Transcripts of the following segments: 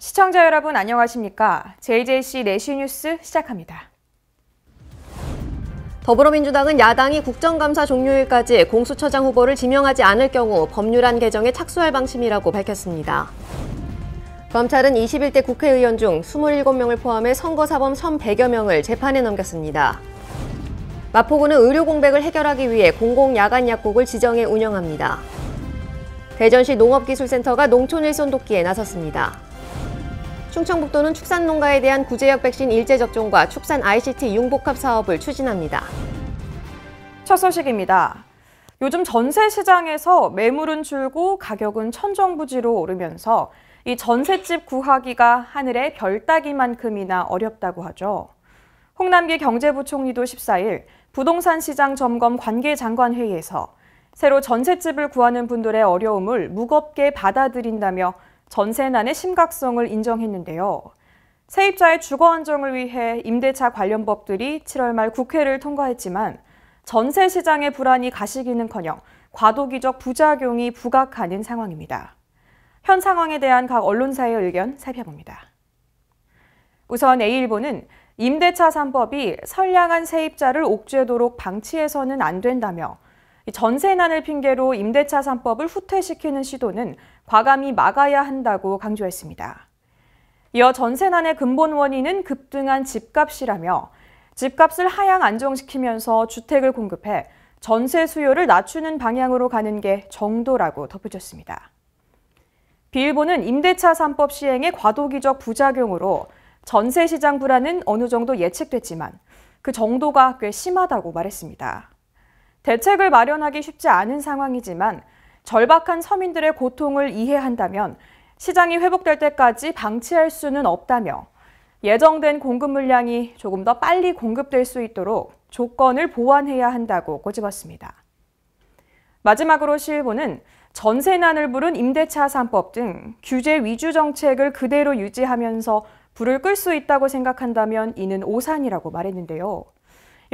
시청자 여러분 안녕하십니까? JJC 내시 뉴스 시작합니다. 더불어민주당은 야당이 국정감사 종료일까지 공수처장 후보를 지명하지 않을 경우 법률안 개정에 착수할 방침이라고 밝혔습니다. 검찰은 21대 국회의원 중 27명을 포함해 선거사범 1,100여 명을 재판에 넘겼습니다. 마포구는 의료 공백을 해결하기 위해 공공야간약국을 지정해 운영합니다. 대전시 농업기술센터가 농촌 일손 돕기에 나섰습니다. 충청북도는 축산농가에 대한 구제역 백신 일제 접종과 축산 ICT 융복합 사업을 추진합니다. 첫 소식입니다. 요즘 전세 시장에서 매물은 줄고 가격은 천정부지로 오르면서 이 전셋집 구하기가 하늘의 별 따기만큼이나 어렵다고 하죠. 홍남기 경제부총리도 14일 부동산 시장 점검 관계장관 회의에서 새로 전셋집을 구하는 분들의 어려움을 무겁게 받아들인다며 전세난의 심각성을 인정했는데요. 세입자의 주거 안정을 위해 임대차 관련 법들이 7월 말 국회를 통과했지만 전세 시장의 불안이 가시기는커녕 과도기적 부작용이 부각하는 상황입니다. 현 상황에 대한 각 언론사의 의견 살펴봅니다. 우선 A일보는 임대차 3법이 선량한 세입자를 옥죄도록 방치해서는 안 된다며 전세난을 핑계로 임대차 3법을 후퇴시키는 시도는 과감히 막아야 한다고 강조했습니다. 이어 전세난의 근본 원인은 급등한 집값이라며 집값을 하향 안정시키면서 주택을 공급해 전세 수요를 낮추는 방향으로 가는 게 정도라고 덧붙였습니다. B일보는 임대차 3법 시행의 과도기적 부작용으로 전세 시장 불안은 어느 정도 예측됐지만 그 정도가 꽤 심하다고 말했습니다. 대책을 마련하기 쉽지 않은 상황이지만 절박한 서민들의 고통을 이해한다면 시장이 회복될 때까지 방치할 수는 없다며 예정된 공급 물량이 조금 더 빨리 공급될 수 있도록 조건을 보완해야 한다고 꼬집었습니다. 마지막으로 시일보는 전세난을 부른 임대차 3법 등 규제 위주 정책을 그대로 유지하면서 불을 끌 수 있다고 생각한다면 이는 오산이라고 말했는데요.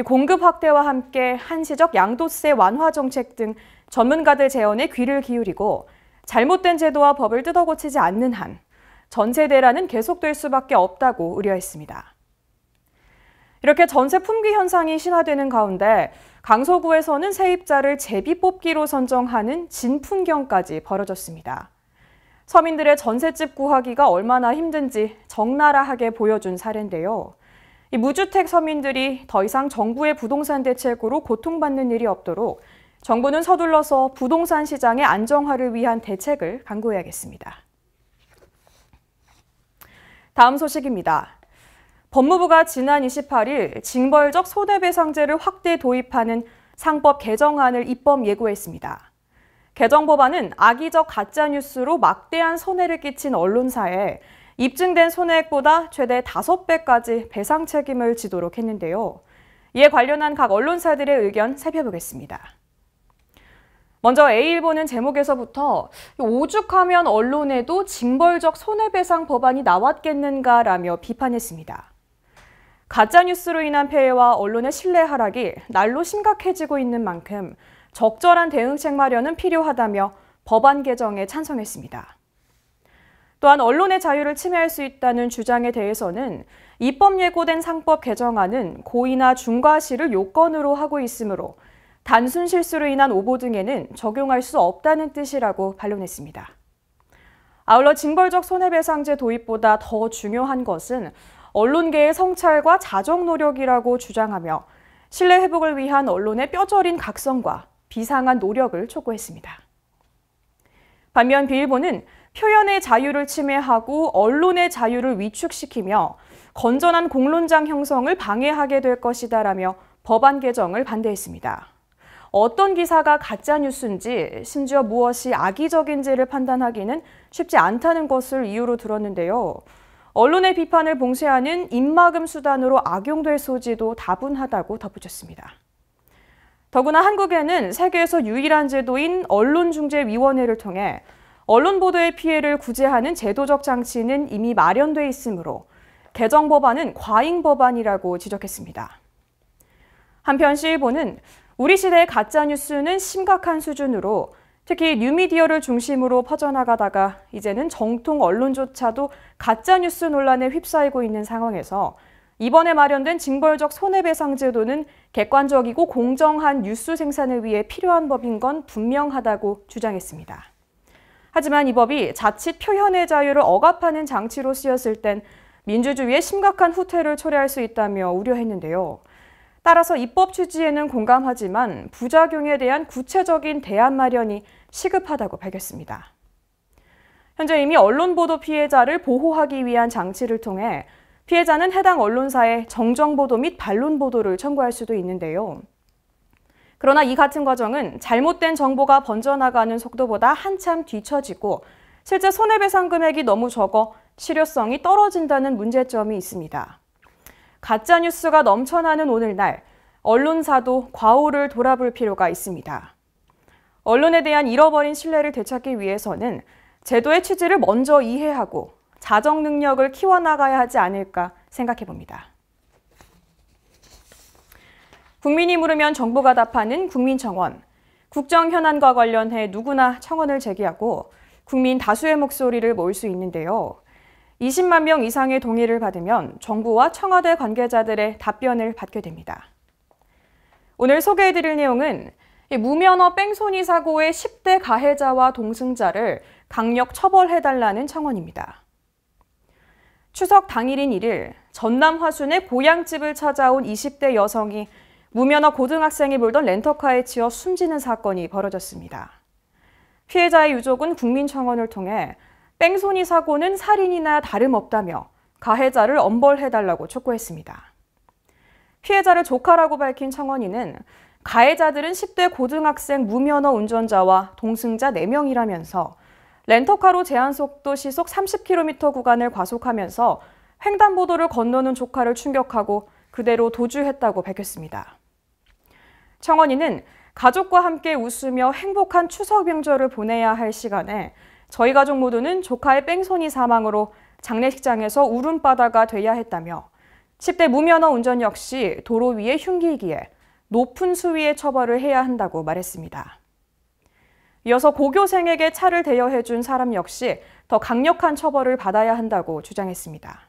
공급 확대와 함께 한시적 양도세 완화 정책 등 전문가들 제언에 귀를 기울이고 잘못된 제도와 법을 뜯어고치지 않는 한 전세 대란은 계속될 수밖에 없다고 우려했습니다. 이렇게 전세 품귀 현상이 심화되는 가운데 강서구에서는 세입자를 제비 뽑기로 선정하는 진풍경까지 벌어졌습니다. 서민들의 전셋집 구하기가 얼마나 힘든지 적나라하게 보여준 사례인데요. 이 무주택 서민들이 더 이상 정부의 부동산 대책으로 고통받는 일이 없도록 정부는 서둘러서 부동산 시장의 안정화를 위한 대책을 강구해야겠습니다. 다음 소식입니다. 법무부가 지난 28일 징벌적 손해배상제를 확대 도입하는 상법 개정안을 입법 예고했습니다. 개정 법안은 악의적 가짜뉴스로 막대한 손해를 끼친 언론사에 입증된 손해액보다 최대 5배까지 배상 책임을 지도록 했는데요. 이에 관련한 각 언론사들의 의견 살펴보겠습니다. 먼저 A일보는 제목에서부터 오죽하면 언론에도 징벌적 손해배상 법안이 나왔겠는가라며 비판했습니다. 가짜뉴스로 인한 폐해와 언론의 신뢰 하락이 날로 심각해지고 있는 만큼 적절한 대응책 마련은 필요하다며 법안 개정에 찬성했습니다. 또한 언론의 자유를 침해할 수 있다는 주장에 대해서는 입법 예고된 상법 개정안은 고의나 중과실을 요건으로 하고 있으므로 단순 실수로 인한 오보 등에는 적용할 수 없다는 뜻이라고 반론했습니다. 아울러 징벌적 손해배상제 도입보다 더 중요한 것은 언론계의 성찰과 자정 노력이라고 주장하며 신뢰 회복을 위한 언론의 뼈저린 각성과 비상한 노력을 촉구했습니다. 반면 B일보는 표현의 자유를 침해하고 언론의 자유를 위축시키며 건전한 공론장 형성을 방해하게 될 것이다라며 법안 개정을 반대했습니다. 어떤 기사가 가짜뉴스인지 심지어 무엇이 악의적인지를 판단하기는 쉽지 않다는 것을 이유로 들었는데요. 언론의 비판을 봉쇄하는 입막음 수단으로 악용될 소지도 다분하다고 덧붙였습니다. 더구나 한국에는 세계에서 유일한 제도인 언론중재위원회를 통해 언론 보도의 피해를 구제하는 제도적 장치는 이미 마련돼 있으므로 개정 법안은 과잉 법안이라고 지적했습니다. 한편 시일보는 우리 시대의 가짜뉴스는 심각한 수준으로 특히 뉴미디어를 중심으로 퍼져나가다가 이제는 정통 언론조차도 가짜뉴스 논란에 휩싸이고 있는 상황에서 이번에 마련된 징벌적 손해배상 제도는 객관적이고 공정한 뉴스 생산을 위해 필요한 법인 건 분명하다고 주장했습니다. 하지만 이 법이 자칫 표현의 자유를 억압하는 장치로 쓰였을 땐 민주주의에 심각한 후퇴를 초래할 수 있다며 우려했는데요. 따라서 입법 취지에는 공감하지만 부작용에 대한 구체적인 대안 마련이 시급하다고 밝혔습니다. 현재 이미 언론 보도 피해자를 보호하기 위한 장치를 통해 피해자는 해당 언론사에 정정보도 및 반론 보도를 청구할 수도 있는데요. 그러나 이 같은 과정은 잘못된 정보가 번져나가는 속도보다 한참 뒤처지고 실제 손해배상 금액이 너무 적어 실효성이 떨어진다는 문제점이 있습니다. 가짜뉴스가 넘쳐나는 오늘날 언론사도 과오를 돌아볼 필요가 있습니다. 언론에 대한 잃어버린 신뢰를 되찾기 위해서는 제도의 취지를 먼저 이해하고 자정 능력을 키워나가야 하지 않을까 생각해 봅니다. 국민이 물으면 정부가 답하는 국민청원. 국정 현안과 관련해 누구나 청원을 제기하고 국민 다수의 목소리를 모을 수 있는데요. 20만 명 이상의 동의를 받으면 정부와 청와대 관계자들의 답변을 받게 됩니다. 오늘 소개해드릴 내용은 무면허 뺑소니 사고의 10대 가해자와 동승자를 강력 처벌해달라는 청원입니다. 추석 당일인 1일 전남 화순의 고향집을 찾아온 20대 여성이 무면허 고등학생이 몰던 렌터카에 치여 숨지는 사건이 벌어졌습니다. 피해자의 유족은 국민청원을 통해 뺑소니 사고는 살인이나 다름없다며 가해자를 엄벌해달라고 촉구했습니다. 피해자를 조카라고 밝힌 청원인은 가해자들은 10대 고등학생 무면허 운전자와 동승자 4명이라면서 렌터카로 제한속도 시속 30km 구간을 과속하면서 횡단보도를 건너는 조카를 충격하고 그대로 도주했다고 밝혔습니다. 청원인은 가족과 함께 웃으며 행복한 추석 명절을 보내야 할 시간에 저희 가족 모두는 조카의 뺑소니 사망으로 장례식장에서 울음바다가 돼야 했다며 10대 무면허 운전 역시 도로 위의 흉기이기에 높은 수위의 처벌을 해야 한다고 말했습니다. 이어서 고교생에게 차를 대여해준 사람 역시 더 강력한 처벌을 받아야 한다고 주장했습니다.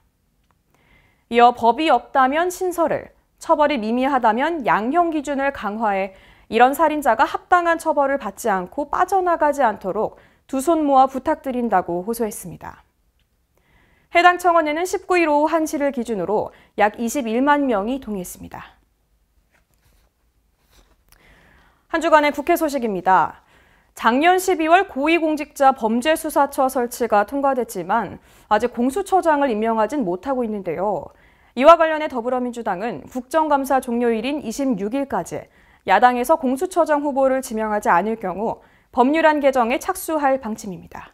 이어 법이 없다면 신설을, 처벌이 미미하다면 양형 기준을 강화해 이런 살인자가 합당한 처벌을 받지 않고 빠져나가지 않도록 두 손 모아 부탁드린다고 호소했습니다. 해당 청원에는 19일 오후 1시를 기준으로 약 21만 명이 동의했습니다. 한 주간의 국회 소식입니다. 작년 12월 고위공직자 범죄수사처 설치가 통과됐지만 아직 공수처장을 임명하진 못하고 있는데요. 이와 관련해 더불어민주당은 국정감사 종료일인 26일까지 야당에서 공수처장 후보를 지명하지 않을 경우 법률안 개정에 착수할 방침입니다.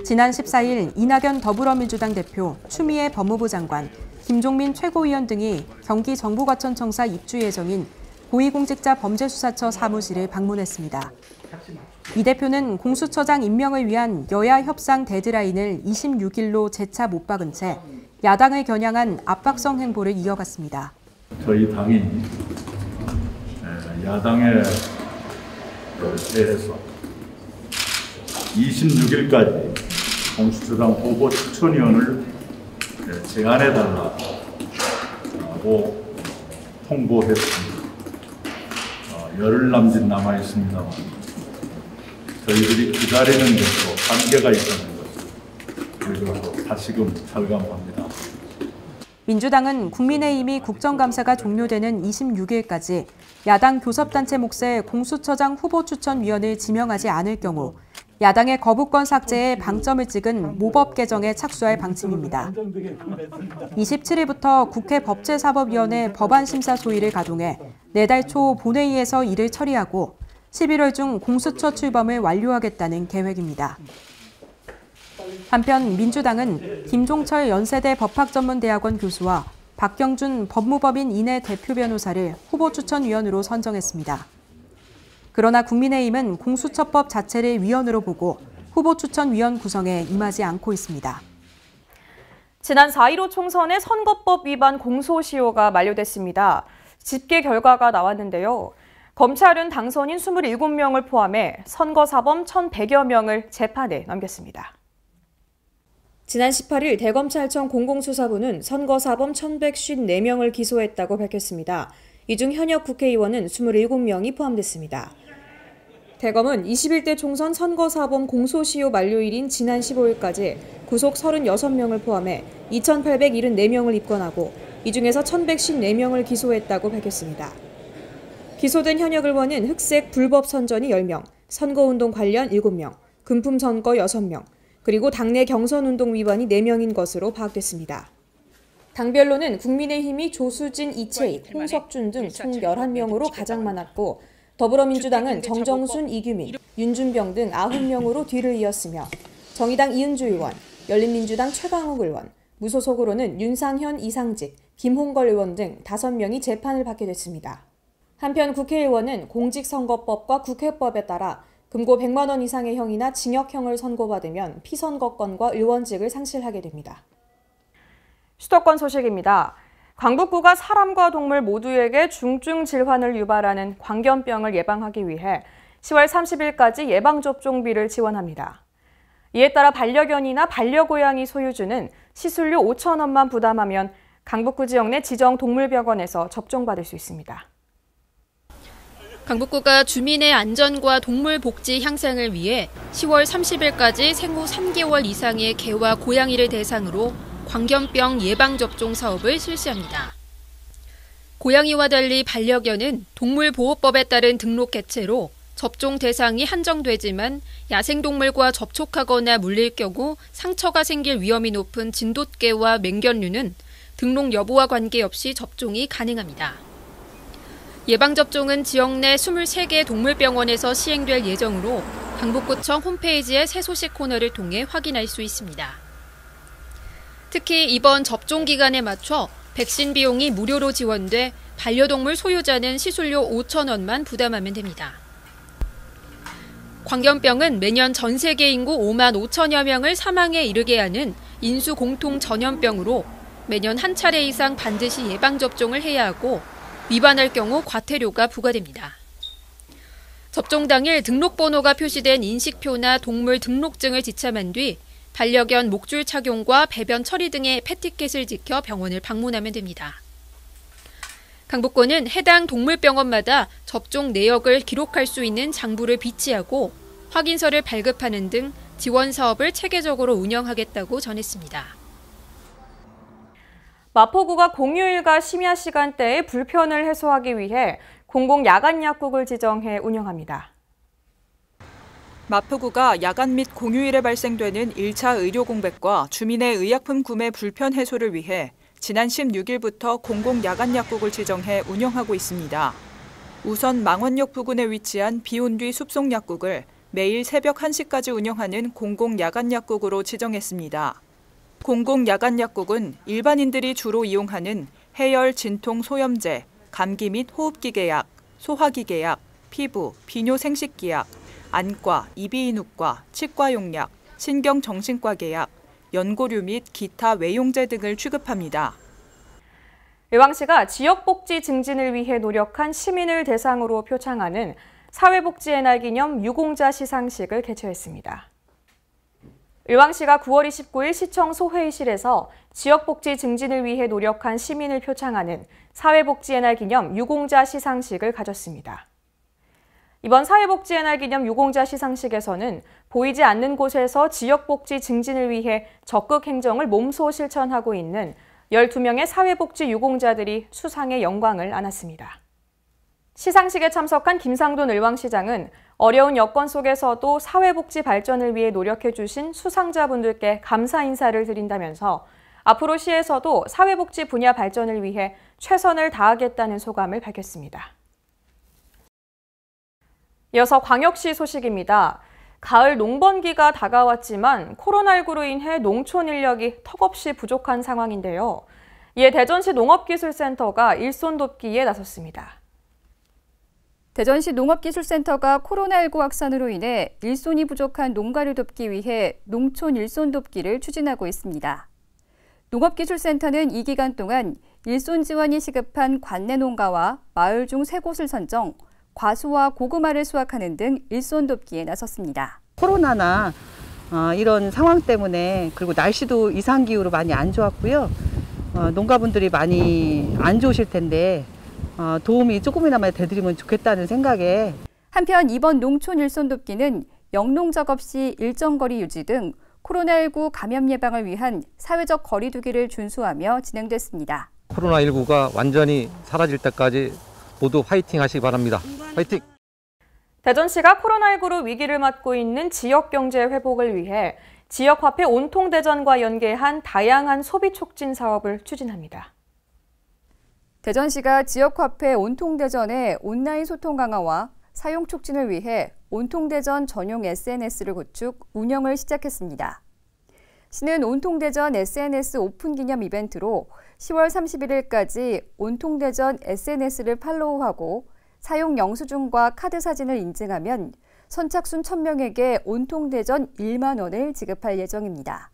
지난 14일 이낙연 더불어민주당 대표, 추미애 법무부 장관, 김종민 최고위원 등이 경기 정부과천청사 입주 예정인 고위공직자 범죄수사처 사무실을 방문했습니다. 이 대표는 공수처장 임명을 위한 여야 협상 데드라인을 26일로 재차 못 박은 채 야당을 겨냥한 압박성 행보를 이어갔습니다. 저희 당이 야당에 대해서 26일까지 공수처장 후보 추천위원을 제안해달라고 통보했습니다. 열흘 남짓 남아 있습니다만 저희들이 기다리는 것도 한계가 있다는 것을 그래서 다시금 절감합니다. 민주당은 국민의힘이 국정감사가 종료되는 26일까지 야당 교섭단체 몫의 공수처장 후보추천위원을 지명하지 않을 경우 야당의 거부권 삭제에 방점을 찍은 모법 개정에 착수할 방침입니다. 27일부터 국회 법제사법위원회 법안심사 소위를 가동해 내달 초 본회의에서 이를 처리하고 11월 중 공수처 출범을 완료하겠다는 계획입니다. 한편 민주당은 김종철 연세대 법학전문대학원 교수와 박경준 법무법인 인해 대표 변호사를 후보추천위원으로 선정했습니다. 그러나 국민의힘은 공수처법 자체를 위헌으로 보고 후보추천위원 구성에 임하지 않고 있습니다. 지난 4.15 총선의 선거법 위반 공소시효가 만료됐습니다. 집계 결과가 나왔는데요. 검찰은 당선인 27명을 포함해 선거사범 1,100여 명을 재판에 넘겼습니다. 지난 18일 대검찰청 공공수사부는 선거사범 1,154명을 기소했다고 밝혔습니다. 이 중 현역 국회의원은 27명이 포함됐습니다. 대검은 21대 총선 선거사범 공소시효 만료일인 지난 15일까지 구속 36명을 포함해 2,874명을 입건하고 이 중에서 1,154명을 기소했다고 밝혔습니다. 기소된 현역 의원은 흑색 불법 선전이 10명, 선거운동 관련 7명, 금품 선거 6명, 그리고 당내 경선운동 위반이 4명인 것으로 파악됐습니다. 당별로는 국민의힘이 조수진, 이채익, 홍석준 등 총 11명으로 가장 많았고 더불어민주당은 정정순, 이규민, 윤준병 등 9명으로 뒤를 이었으며 정의당 이은주 의원, 열린민주당 최강욱 의원, 무소속으로는 윤상현, 이상직, 김홍걸 의원 등 5명이 재판을 받게 됐습니다. 한편 국회의원은 공직선거법과 국회법에 따라 금고 100만 원 이상의 형이나 징역형을 선고받으면 피선거권과 의원직을 상실하게 됩니다. 수도권 소식입니다. 광북구가 사람과 동물 모두에게 중증 질환을 유발하는 광견병을 예방하기 위해 10월 30일까지 예방접종비를 지원합니다. 이에 따라 반려견이나 반려고양이 소유주는 시술료 5,000원만 부담하면 강북구 지역 내 지정 동물병원에서 접종받을 수 있습니다. 강북구가 주민의 안전과 동물 복지 향상을 위해 10월 30일까지 생후 3개월 이상의 개와 고양이를 대상으로 광견병 예방접종 사업을 실시합니다. 고양이와 달리 반려견은 동물보호법에 따른 등록 개체로 접종 대상이 한정되지만 야생동물과 접촉하거나 물릴 경우 상처가 생길 위험이 높은 진돗개와 맹견류는 등록 여부와 관계없이 접종이 가능합니다. 예방접종은 지역 내 23개 동물병원에서 시행될 예정으로 강북구청 홈페이지의 새 소식 코너를 통해 확인할 수 있습니다. 특히 이번 접종 기간에 맞춰 백신 비용이 무료로 지원돼 반려동물 소유자는 시술료 5,000원만 부담하면 됩니다. 광견병은 매년 전 세계 인구 5만 5천여 명을 사망에 이르게 하는 인수 공통 전염병으로 매년 한 차례 이상 반드시 예방접종을 해야 하고 위반할 경우 과태료가 부과됩니다. 접종 당일 등록번호가 표시된 인식표나 동물 등록증을 지참한 뒤 반려견 목줄 착용과 배변 처리 등의 패티켓을 지켜 병원을 방문하면 됩니다. 강북구는 해당 동물병원마다 접종 내역을 기록할 수 있는 장부를 비치하고 확인서를 발급하는 등 지원 사업을 체계적으로 운영하겠다고 전했습니다. 마포구가 공휴일과 심야 시간대의 불편을 해소하기 위해 공공야간약국을 지정해 운영합니다. 마포구가 야간 및 공휴일에 발생되는 1차 의료 공백과 주민의 의약품 구매 불편 해소를 위해 지난 16일부터 공공야간약국을 지정해 운영하고 있습니다. 우선 망원역 부근에 위치한 비온뒤 숲속약국을 매일 새벽 1시까지 운영하는 공공야간약국으로 지정했습니다. 공공야간약국은 일반인들이 주로 이용하는 해열, 진통, 소염제, 감기 및 호흡기계약, 소화기계약, 피부, 비뇨 생식기약, 안과, 이비인후과, 치과용약, 신경정신과 계약, 연고류 및 기타 외용제 등을 취급합니다. 의왕시가 지역복지 증진을 위해 노력한 시민을 대상으로 표창하는 사회복지의 날 기념 유공자 시상식을 개최했습니다. 의왕시가 9월 29일 시청 소회의실에서 지역복지 증진을 위해 노력한 시민을 표창하는 사회복지의 날 기념 유공자 시상식을 가졌습니다. 이번 사회복지의 날 기념 유공자 시상식에서는 보이지 않는 곳에서 지역복지 증진을 위해 적극 행정을 몸소 실천하고 있는 12명의 사회복지 유공자들이 수상의 영광을 안았습니다. 시상식에 참석한 김상돈 의왕시장은 어려운 여건 속에서도 사회복지 발전을 위해 노력해 주신 수상자분들께 감사 인사를 드린다면서 앞으로 시에서도 사회복지 분야 발전을 위해 최선을 다하겠다는 소감을 밝혔습니다. 이어서 광역시 소식입니다. 가을 농번기가 다가왔지만 코로나19로 인해 농촌 인력이 턱없이 부족한 상황인데요. 이에 대전시 농업기술센터가 일손 돕기에 나섰습니다. 대전시 농업기술센터가 코로나19 확산으로 인해 일손이 부족한 농가를 돕기 위해 농촌 일손 돕기를 추진하고 있습니다. 농업기술센터는 이 기간 동안 일손 지원이 시급한 관내 농가와 마을 중 3곳을 선정 과수와 고구마를 수확하는 등 일손 돕기에 나섰습니다. 코로나나 이런 상황 때문에 그리고 날씨도 이상기후로 많이 안 좋았고요. 농가분들이 많이 안 좋으실 텐데 도움이 조금이나마 되드리면 좋겠다는 생각에 한편 이번 농촌 일손 돕기는 영농 작업 시 일정 거리 유지 등 코로나19 감염 예방을 위한 사회적 거리 두기를 준수하며 진행됐습니다. 코로나19가 완전히 사라질 때까지 모두 화이팅 하시기 바랍니다. 화이팅! 대전시가 코로나19로 위기를 맞고 있는 지역 경제 회복을 위해 지역화폐 온통대전과 연계한 다양한 소비 촉진 사업을 추진합니다. 대전시가 지역화폐 온통대전의 온라인 소통 강화와 사용 촉진을 위해 온통대전 전용 SNS를 구축, 운영을 시작했습니다. 시는 온통대전 SNS 오픈 기념 이벤트로 10월 31일까지 온통대전 SNS를 팔로우하고 사용 영수증과 카드 사진을 인증하면 선착순 1000명에게 온통대전 1만 원을 지급할 예정입니다.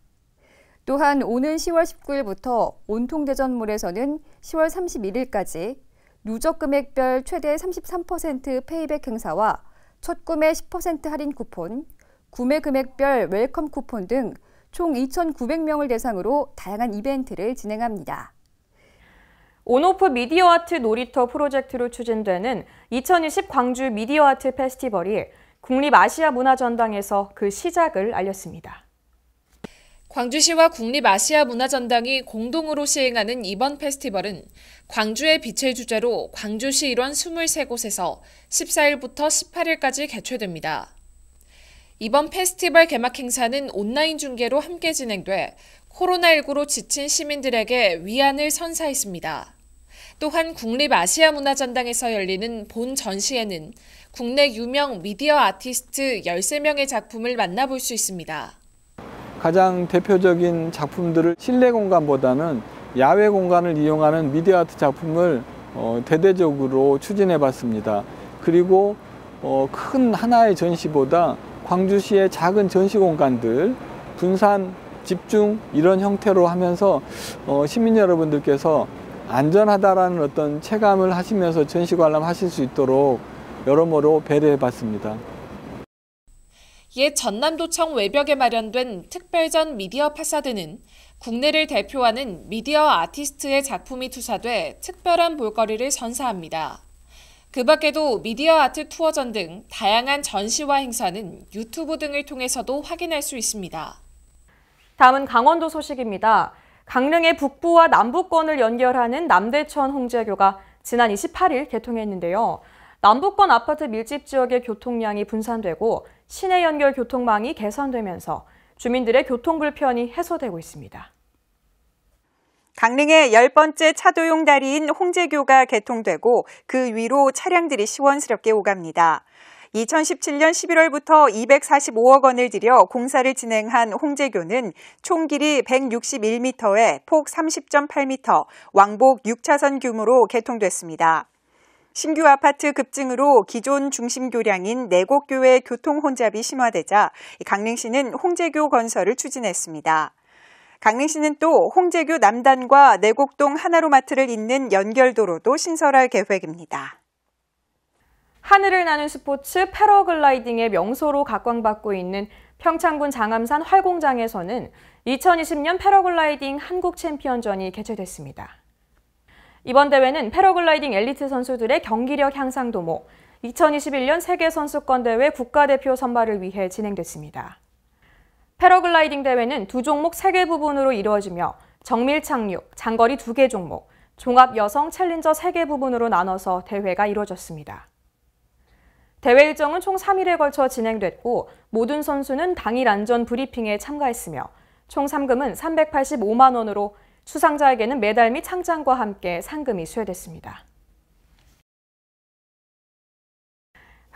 또한 오는 10월 19일부터 온통대전몰에서는 10월 31일까지 누적 금액별 최대 33% 페이백 행사와 첫 구매 10% 할인 쿠폰, 구매 금액별 웰컴 쿠폰 등 총 2,900명을 대상으로 다양한 이벤트를 진행합니다. 온오프 미디어 아트 놀이터 프로젝트로 추진되는 2020 광주 미디어 아트 페스티벌이 국립아시아문화전당에서 그 시작을 알렸습니다. 광주시와 국립아시아문화전당이 공동으로 시행하는 이번 페스티벌은 광주의 빛을 주제로 광주시 일원 23곳에서 14일부터 18일까지 개최됩니다. 이번 페스티벌 개막 행사는 온라인 중계로 함께 진행돼 코로나19로 지친 시민들에게 위안을 선사했습니다. 또한 국립아시아문화전당에서 열리는 본 전시회는 국내 유명 미디어 아티스트 13명의 작품을 만나볼 수 있습니다. 가장 대표적인 작품들을 실내 공간보다는 야외 공간을 이용하는 미디어 아트 작품을 대대적으로 추진해 봤습니다. 그리고 큰 하나의 전시보다 광주시의 작은 전시 공간들, 분산, 집중 이런 형태로 하면서 시민 여러분들께서 안전하다라는 어떤 체감을 하시면서 전시 관람하실 수 있도록 여러모로 배려해 봤습니다. 옛 전남도청 외벽에 마련된 특별전 미디어 파사드는 국내를 대표하는 미디어 아티스트의 작품이 투사돼 특별한 볼거리를 선사합니다. 그 밖에도 미디어 아트 투어전 등 다양한 전시와 행사는 유튜브 등을 통해서도 확인할 수 있습니다. 다음은 강원도 소식입니다. 강릉의 북부와 남부권을 연결하는 남대천 홍제교가 지난 28일 개통했는데요. 남부권 아파트 밀집 지역의 교통량이 분산되고 시내 연결 교통망이 개선되면서 주민들의 교통 불편이 해소되고 있습니다. 강릉의 10번째 차도용 다리인 홍제교가 개통되고 그 위로 차량들이 시원스럽게 오갑니다. 2017년 11월부터 245억 원을 들여 공사를 진행한 홍제교는 총 길이 161m에 폭 30.8m, 왕복 6차선 규모로 개통됐습니다. 신규 아파트 급증으로 기존 중심 교량인 4곳교의 교통 혼잡이 심화되자 강릉시는 홍제교 건설을 추진했습니다. 강릉시는 또 홍제교 남단과 내곡동 하나로마트를 잇는 연결도로도 신설할 계획입니다. 하늘을 나는 스포츠 패러글라이딩의 명소로 각광받고 있는 평창군 장암산 활공장에서는 2020년 패러글라이딩 한국 챔피언전이 개최됐습니다. 이번 대회는 패러글라이딩 엘리트 선수들의 경기력 향상 도모, 2021년 세계선수권대회 국가대표 선발을 위해 진행됐습니다. 패러글라이딩 대회는 두 종목 3개 부분으로 이루어지며 정밀 착륙, 장거리 2개 종목, 종합 여성 챌린저 3개 부분으로 나눠서 대회가 이루어졌습니다. 대회 일정은 총 3일에 걸쳐 진행됐고 모든 선수는 당일 안전 브리핑에 참가했으며 총 상금은 385만 원으로 수상자에게는 메달 및 상장과 함께 상금이 수여됐습니다.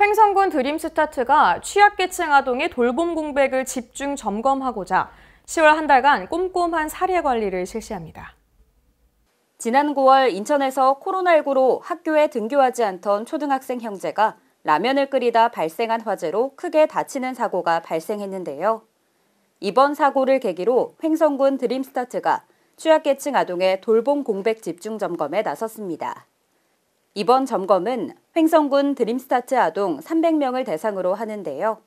횡성군 드림스타트가 취약계층 아동의 돌봄 공백을 집중 점검하고자 10월 한 달간 꼼꼼한 사례 관리를 실시합니다. 지난 9월 인천에서 코로나19로 학교에 등교하지 않던 초등학생 형제가 라면을 끓이다 발생한 화재로 크게 다치는 사고가 발생했는데요. 이번 사고를 계기로 횡성군 드림스타트가 취약계층 아동의 돌봄 공백 집중 점검에 나섰습니다. 이번 점검은 횡성군 드림스타트 아동 300명을 대상으로 하는데요.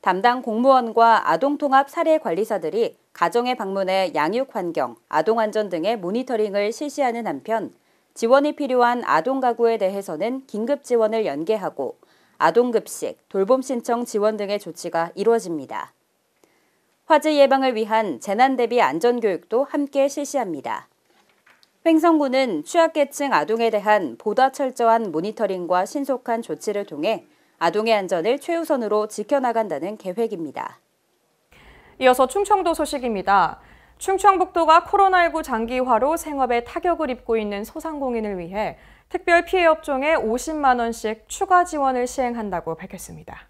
담당 공무원과 아동통합 사례관리사들이 가정에 방문해 양육 환경, 아동 안전 등의 모니터링을 실시하는 한편 지원이 필요한 아동 가구에 대해서는 긴급 지원을 연계하고 아동급식, 돌봄 신청 지원 등의 조치가 이루어집니다. 화재 예방을 위한 재난 대비 안전교육도 함께 실시합니다. 횡성군은 취약계층 아동에 대한 보다 철저한 모니터링과 신속한 조치를 통해 아동의 안전을 최우선으로 지켜나간다는 계획입니다. 이어서 충청도 소식입니다. 충청북도가 코로나19 장기화로 생업에 타격을 입고 있는 소상공인을 위해 특별 피해 업종에 50만 원씩 추가 지원을 시행한다고 밝혔습니다.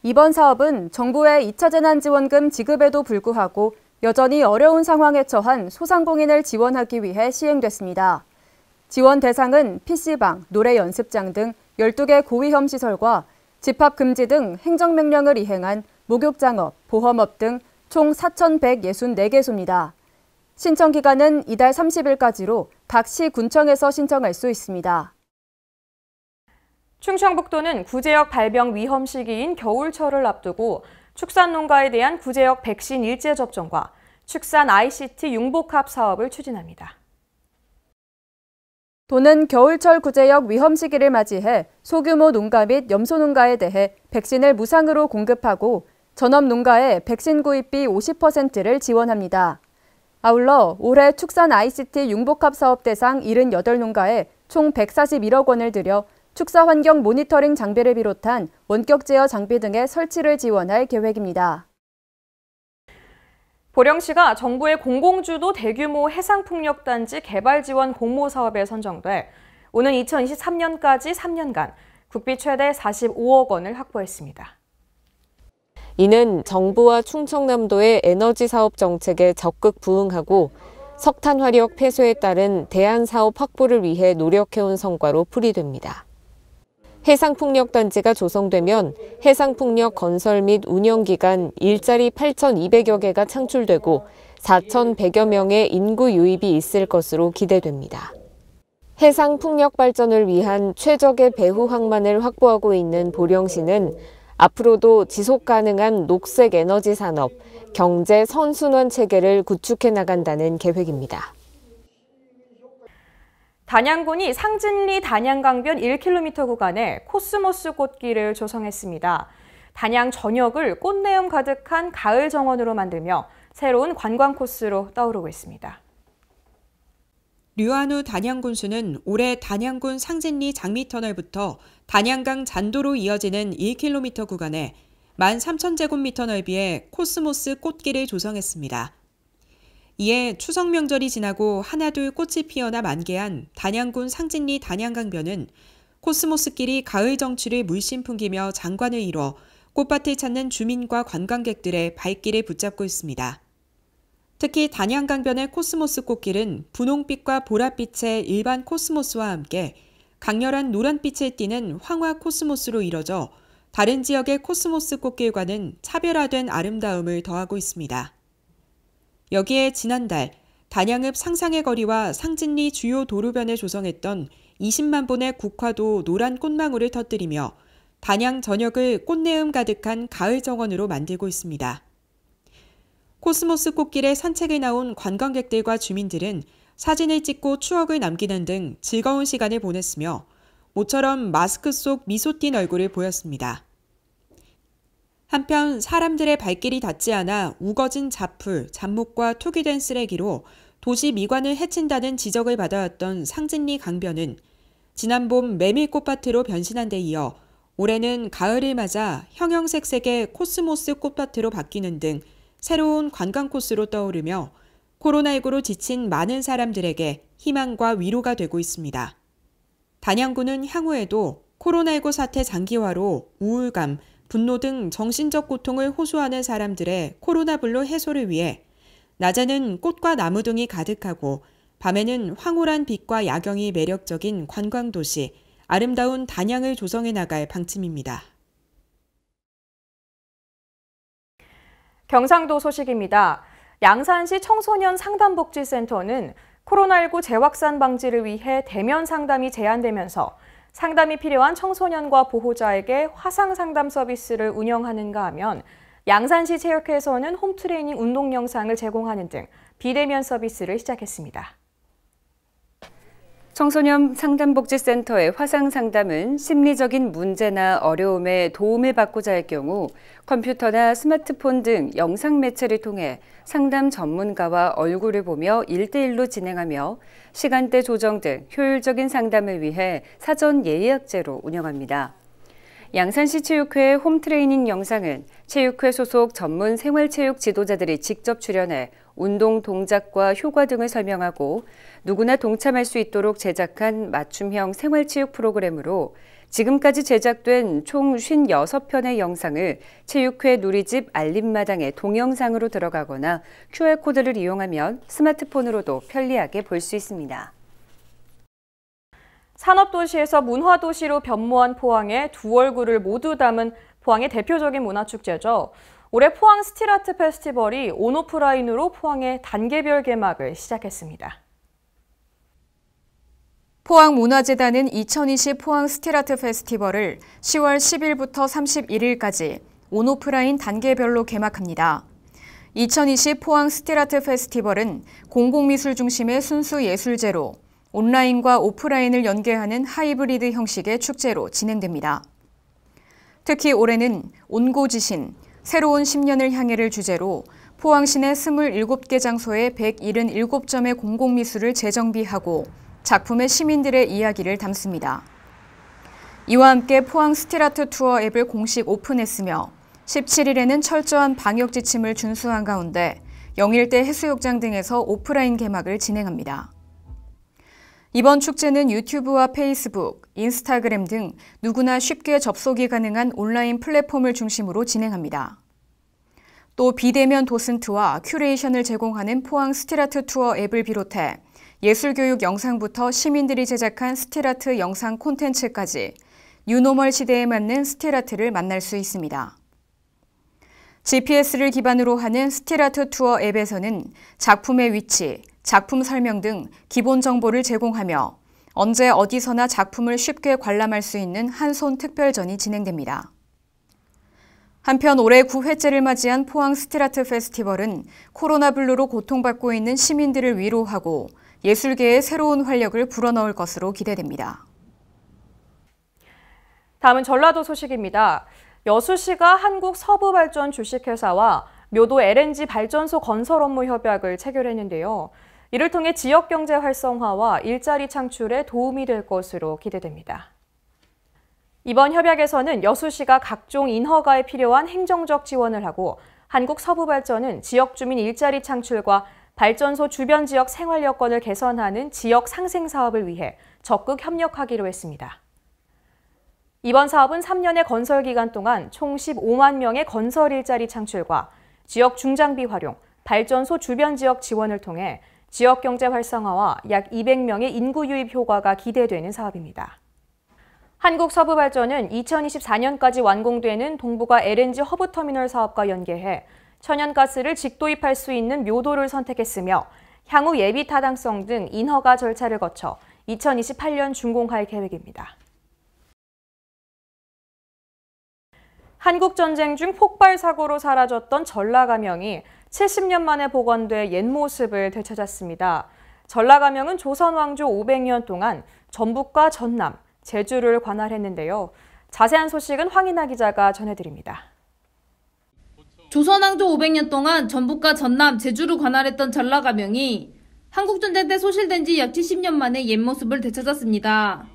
이번 사업은 정부의 2차 재난지원금 지급에도 불구하고 여전히 어려운 상황에 처한 소상공인을 지원하기 위해 시행됐습니다. 지원 대상은 PC방, 노래 연습장 등 12개 고위험 시설과 집합 금지 등 행정명령을 이행한 목욕장업, 보험업 등 총 4,164개소입니다. 신청 기간은 이달 30일까지로 각 시 군청에서 신청할 수 있습니다. 충청북도는 구제역 발병 위험 시기인 겨울철을 앞두고 축산농가에 대한 구제역 백신 일제 접종과 축산 ICT 융복합 사업을 추진합니다. 도는 겨울철 구제역 위험 시기를 맞이해 소규모 농가 및 염소농가에 대해 백신을 무상으로 공급하고 전업농가에 백신 구입비 50%를 지원합니다. 아울러 올해 축산 ICT 융복합 사업 대상 78농가에 총 141억 원을 들여 축사 환경 모니터링 장비를 비롯한 원격 제어 장비 등의 설치를 지원할 계획입니다. 보령시가 정부의 공공주도 대규모 해상풍력단지 개발 지원 공모 사업에 선정돼 오는 2023년까지 3년간 국비 최대 45억 원을 확보했습니다. 이는 정부와 충청남도의 에너지 사업 정책에 적극 부응하고 석탄 화력 폐쇄에 따른 대안 사업 확보를 위해 노력해온 성과로 풀이됩니다. 해상풍력단지가 조성되면 해상풍력 건설 및 운영 기간 일자리 8,200여 개가 창출되고 4,100여 명의 인구 유입이 있을 것으로 기대됩니다. 해상풍력 발전을 위한 최적의 배후 항만을 확보하고 있는 보령시는 앞으로도 지속 가능한 녹색 에너지 산업, 경제 선순환 체계를 구축해 나간다는 계획입니다. 단양군이 상진리 단양강변 1km 구간에 코스모스 꽃길을 조성했습니다. 단양 전역을 꽃내음 가득한 가을 정원으로 만들며 새로운 관광 코스로 떠오르고 있습니다. 류한우 단양군수는 올해 단양군 상진리 장미터널부터 단양강 잔도로 이어지는 1km 구간에 13,000제곱미터 넓이의 코스모스 꽃길을 조성했습니다. 이에 추석 명절이 지나고 하나둘 꽃이 피어나 만개한 단양군 상진리 단양강변은 코스모스길이 가을 정취를 물씬 풍기며 장관을 이뤄 꽃밭을 찾는 주민과 관광객들의 발길을 붙잡고 있습니다. 특히 단양강변의 코스모스 꽃길은 분홍빛과 보랏빛의 일반 코스모스와 함께 강렬한 노란빛을 띠는 황화 코스모스로 이뤄져 다른 지역의 코스모스 꽃길과는 차별화된 아름다움을 더하고 있습니다. 여기에 지난달 단양읍 상상의 거리와 상진리 주요 도로변에 조성했던 20만 본의 국화도 노란 꽃망울을 터뜨리며 단양 전역을 꽃내음 가득한 가을 정원으로 만들고 있습니다. 코스모스 꽃길에 산책을 나온 관광객들과 주민들은 사진을 찍고 추억을 남기는 등 즐거운 시간을 보냈으며 모처럼 마스크 속 미소 띈 얼굴을 보였습니다. 한편 사람들의 발길이 닿지 않아 우거진 잡풀, 잡목과 투기된 쓰레기로 도시 미관을 해친다는 지적을 받아왔던 상진리 강변은 지난 봄 메밀꽃밭으로 변신한 데 이어 올해는 가을을 맞아 형형색색의 코스모스 꽃밭으로 바뀌는 등 새로운 관광 코스로 떠오르며 코로나19로 지친 많은 사람들에게 희망과 위로가 되고 있습니다. 단양군은 향후에도 코로나19 사태 장기화로 우울감, 분노 등 정신적 고통을 호소하는 사람들의 코로나 불로 해소를 위해 낮에는 꽃과 나무 등이 가득하고 밤에는 황홀한 빛과 야경이 매력적인 관광도시, 아름다운 단양을 조성해 나갈 방침입니다. 경상도 소식입니다. 양산시 청소년 상담복지센터는 코로나19 재확산 방지를 위해 대면 상담이 제한되면서 상담이 필요한 청소년과 보호자에게 화상 상담 서비스를 운영하는가 하면 양산시 체육회에서는 홈트레이닝 운동 영상을 제공하는 등 비대면 서비스를 시작했습니다. 청소년 상담복지센터의 화상 상담은 심리적인 문제나 어려움에 도움을 받고자 할 경우 컴퓨터나 스마트폰 등 영상 매체를 통해 상담 전문가와 얼굴을 보며 1대1로 진행하며 시간대 조정 등 효율적인 상담을 위해 사전 예약제로 운영합니다. 양산시 체육회 홈트레이닝 영상은 체육회 소속 전문 생활체육 지도자들이 직접 출연해 운동 동작과 효과 등을 설명하고 누구나 동참할 수 있도록 제작한 맞춤형 생활체육 프로그램으로 지금까지 제작된 총 56편의 영상을 체육회 누리집 알림마당에 동영상으로 들어가거나 QR코드를 이용하면 스마트폰으로도 편리하게 볼 수 있습니다. 산업도시에서 문화도시로 변모한 포항의 두 얼굴을 모두 담은 포항의 대표적인 문화축제죠. 올해 포항 스틸아트 페스티벌이 온오프라인으로 포항의 단계별 개막을 시작했습니다. 포항문화재단은 2020 포항 스틸아트 페스티벌을 10월 10일부터 31일까지 온오프라인 단계별로 개막합니다. 2020 포항 스틸아트 페스티벌은 공공미술 중심의 순수 예술제로 온라인과 오프라인을 연계하는 하이브리드 형식의 축제로 진행됩니다. 특히 올해는 온고지신, 새로운 10년을 향해를 주제로 포항시내 27개 장소에 177점의 공공미술을 재정비하고 작품의 시민들의 이야기를 담습니다. 이와 함께 포항 스틸아트 투어 앱을 공식 오픈했으며 17일에는 철저한 방역 지침을 준수한 가운데 영일대 해수욕장 등에서 오프라인 개막을 진행합니다. 이번 축제는 유튜브와 페이스북, 인스타그램 등 누구나 쉽게 접속이 가능한 온라인 플랫폼을 중심으로 진행합니다. 또 비대면 도슨트와 큐레이션을 제공하는 포항 스틸아트 투어 앱을 비롯해 예술교육 영상부터 시민들이 제작한 스틸아트 영상 콘텐츠까지 뉴노멀 시대에 맞는 스틸아트를 만날 수 있습니다. GPS를 기반으로 하는 스틸아트 투어 앱에서는 작품의 위치, 작품 설명 등 기본 정보를 제공하며 언제 어디서나 작품을 쉽게 관람할 수 있는 한손 특별전이 진행됩니다. 한편 올해 9회째를 맞이한 포항 스틸아트 페스티벌은 코로나 블루로 고통받고 있는 시민들을 위로하고 예술계에 새로운 활력을 불어넣을 것으로 기대됩니다. 다음은 전라도 소식입니다. 여수시가 한국서부발전 주식회사와 묘도 LNG 발전소 건설 업무 협약을 체결했는데요. 이를 통해 지역경제 활성화와 일자리 창출에 도움이 될 것으로 기대됩니다. 이번 협약에서는 여수시가 각종 인허가에 필요한 행정적 지원을 하고 한국서부발전은 지역 주민 일자리 창출과 발전소 주변 지역 생활 여건을 개선하는 지역 상생 사업을 위해 적극 협력하기로 했습니다. 이번 사업은 3년의 건설 기간 동안 총 15만 명의 건설 일자리 창출과 지역 중장비 활용, 발전소 주변 지역 지원을 통해 지역 경제 활성화와 약 200명의 인구 유입 효과가 기대되는 사업입니다. 한국서부발전은 2024년까지 완공되는 동북아 LNG 허브터미널 사업과 연계해 천연가스를 직도입할 수 있는 묘도를 선택했으며 향후 예비 타당성 등 인허가 절차를 거쳐 2028년 준공할 계획입니다. 한국전쟁 중 폭발 사고로 사라졌던 전라가명이 70년 만에 복원돼 옛 모습을 되찾았습니다. 전라가명은 조선 왕조 500년 동안 전북과 전남, 제주를 관할했는데요. 자세한 소식은 황인아 기자가 전해드립니다. 조선 왕조 500년 동안 전북과 전남, 제주를 관할했던 전라가명이 한국전쟁 때 소실된 지 약 70년 만에 옛 모습을 되찾았습니다.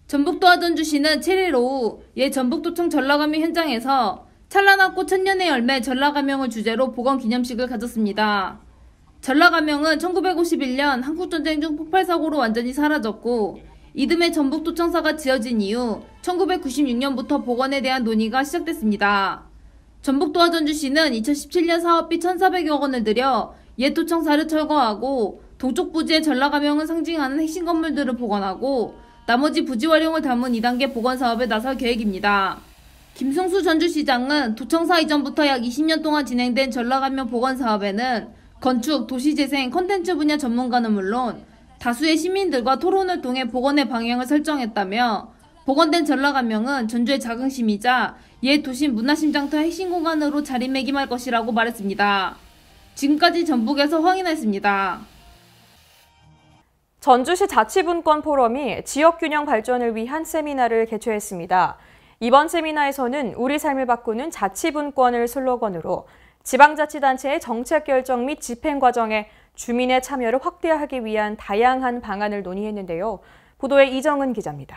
전북도 하전주시는 7일 오후 옛 전북도청 전라가명 현장에서 찬란한 꽃 천년의 열매 전라가명을 주제로 복원 기념식을 가졌습니다. 전라가명은 1951년 한국전쟁 중 폭발사고로 완전히 사라졌고 이듬해 전북도청사가 지어진 이후 1996년부터 복원에 대한 논의가 시작됐습니다. 전북도하전주시는 2017년 사업비 1,400여 원을 들여 옛 도청사를 철거하고 동쪽 부지의 전라가명을 상징하는 핵심 건물들을 복원하고 나머지 부지 활용을 담은 2단계 복원 사업에 나설 계획입니다. 김승수 전주시장은 도청사 이전부터 약 20년 동안 진행된 전라가명 복원 사업에는 건축, 도시재생, 콘텐츠 분야 전문가는 물론 다수의 시민들과 토론을 통해 복원의 방향을 설정했다며 복원된 전라감명은 전주의 자긍심이자 옛 도심 문화심장터 핵심 공간으로 자리매김할 것이라고 말했습니다. 지금까지 전북에서 황인아였습니다. 전주시 자치분권 포럼이 지역균형 발전을 위한 세미나를 개최했습니다. 이번 세미나에서는 우리 삶을 바꾸는 자치분권을 슬로건으로 지방자치단체의 정책 결정 및 집행 과정에 주민의 참여를 확대하기 위한 다양한 방안을 논의했는데요. 보도에 이정은 기자입니다.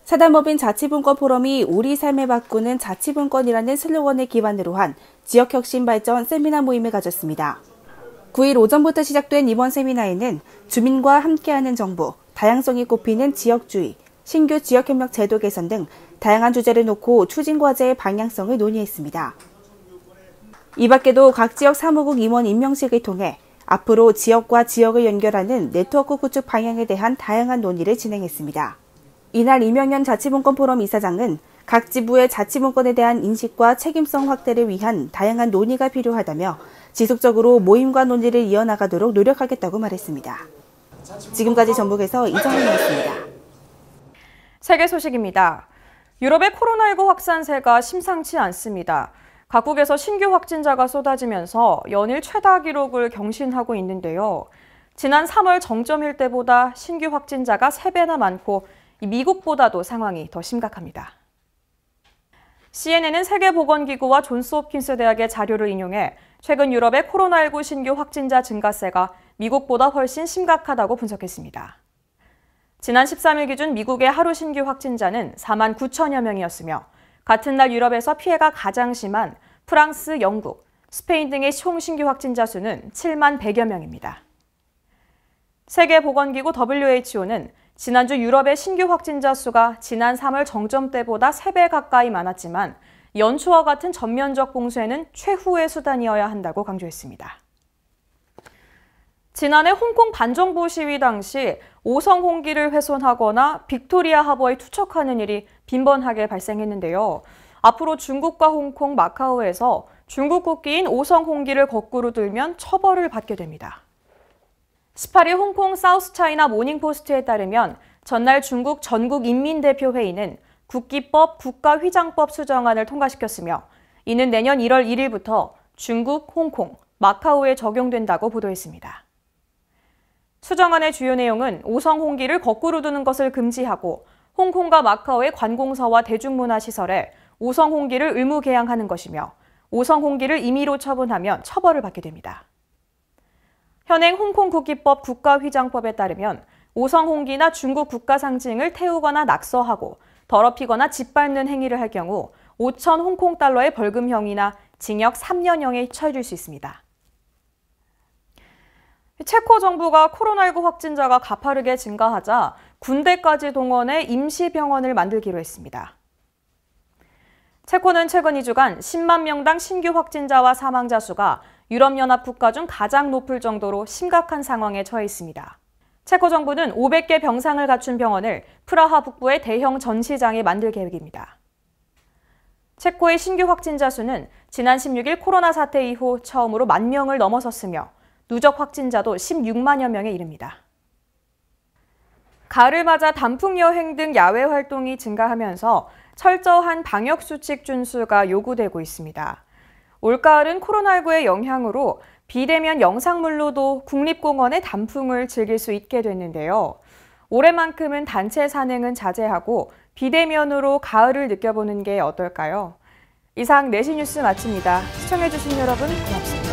사단법인 자치분권 포럼이 우리 삶을 바꾸는 자치분권이라는 슬로건을 기반으로 한 지역혁신 발전 세미나 모임을 가졌습니다. 9일 오전부터 시작된 이번 세미나에는 주민과 함께하는 정부, 다양성이 꼽히는 지역주의, 신규 지역협력 제도 개선 등 다양한 주제를 놓고 추진 과제의 방향성을 논의했습니다. 이 밖에도 각 지역 사무국 임원 임명식을 통해 앞으로 지역과 지역을 연결하는 네트워크 구축 방향에 대한 다양한 논의를 진행했습니다. 이날 이명현 자치분권 포럼 이사장은 각 지부의 자치분권에 대한 인식과 책임성 확대를 위한 다양한 논의가 필요하다며 지속적으로 모임과 논의를 이어나가도록 노력하겠다고 말했습니다. 지금까지 전북에서 이정현이었습니다. 세계 소식입니다. 유럽의 코로나19 확산세가 심상치 않습니다. 각국에서 신규 확진자가 쏟아지면서 연일 최다 기록을 경신하고 있는데요. 지난 3월 정점일 때보다 신규 확진자가 3배나 많고 미국보다도 상황이 더 심각합니다. CNN은 세계보건기구와 존스홉킨스 대학의 자료를 인용해 최근 유럽의 코로나19 신규 확진자 증가세가 미국보다 훨씬 심각하다고 분석했습니다. 지난 13일 기준 미국의 하루 신규 확진자는 4만 9천여 명이었으며 같은 날 유럽에서 피해가 가장 심한 프랑스, 영국, 스페인 등의 총 신규 확진자 수는 7만 100여 명입니다. 세계보건기구 WHO는 지난주 유럽의 신규 확진자 수가 지난 3월 정점 때보다 3배 가까이 많았지만 연초와 같은 전면적 봉쇄는 최후의 수단이어야 한다고 강조했습니다. 지난해 홍콩 반정부 시위 당시 오성 홍기를 훼손하거나 빅토리아 하버에 투척하는 일이 빈번하게 발생했는데요. 앞으로 중국과 홍콩, 마카오에서 중국 국기인 오성 홍기를 거꾸로 들면 처벌을 받게 됩니다. 18일 홍콩 사우스차이나 모닝포스트에 따르면 전날 중국 전국인민대표회의는 국기법, 국가휘장법 수정안을 통과시켰으며 이는 내년 1월 1일부터 중국, 홍콩, 마카오에 적용된다고 보도했습니다. 수정안의 주요 내용은 오성 홍기를 거꾸로 두는 것을 금지하고 홍콩과 마카오의 관공서와 대중문화시설에 오성 홍기를 의무 개양하는 것이며 오성 홍기를 임의로 처분하면 처벌을 받게 됩니다. 현행 홍콩 국기법 국가휘장법에 따르면 오성 홍기나 중국 국가 상징을 태우거나 낙서하고 더럽히거나 짓밟는 행위를 할 경우 5천 홍콩 달러의 벌금형이나 징역 3년형에 처해질 수 있습니다. 체코 정부가 코로나19 확진자가 가파르게 증가하자 군대까지 동원해 임시병원을 만들기로 했습니다. 체코는 최근 2주간 10만 명당 신규 확진자와 사망자 수가 유럽연합 국가 중 가장 높을 정도로 심각한 상황에 처해 있습니다. 체코 정부는 500개 병상을 갖춘 병원을 프라하 북부의 대형 전시장에 만들 계획입니다. 체코의 신규 확진자 수는 지난 16일 코로나 사태 이후 처음으로 1만 명을 넘어섰으며 누적 확진자도 16만여 명에 이릅니다. 가을을 맞아 단풍 여행 등 야외 활동이 증가하면서 철저한 방역수칙 준수가 요구되고 있습니다. 올가을은 코로나19의 영향으로 비대면 영상물로도 국립공원의 단풍을 즐길 수 있게 됐는데요. 올해만큼은 단체 산행은 자제하고 비대면으로 가을을 느껴보는 게 어떨까요? 이상 내시 뉴스 마칩니다. 시청해주신 여러분 고맙습니다.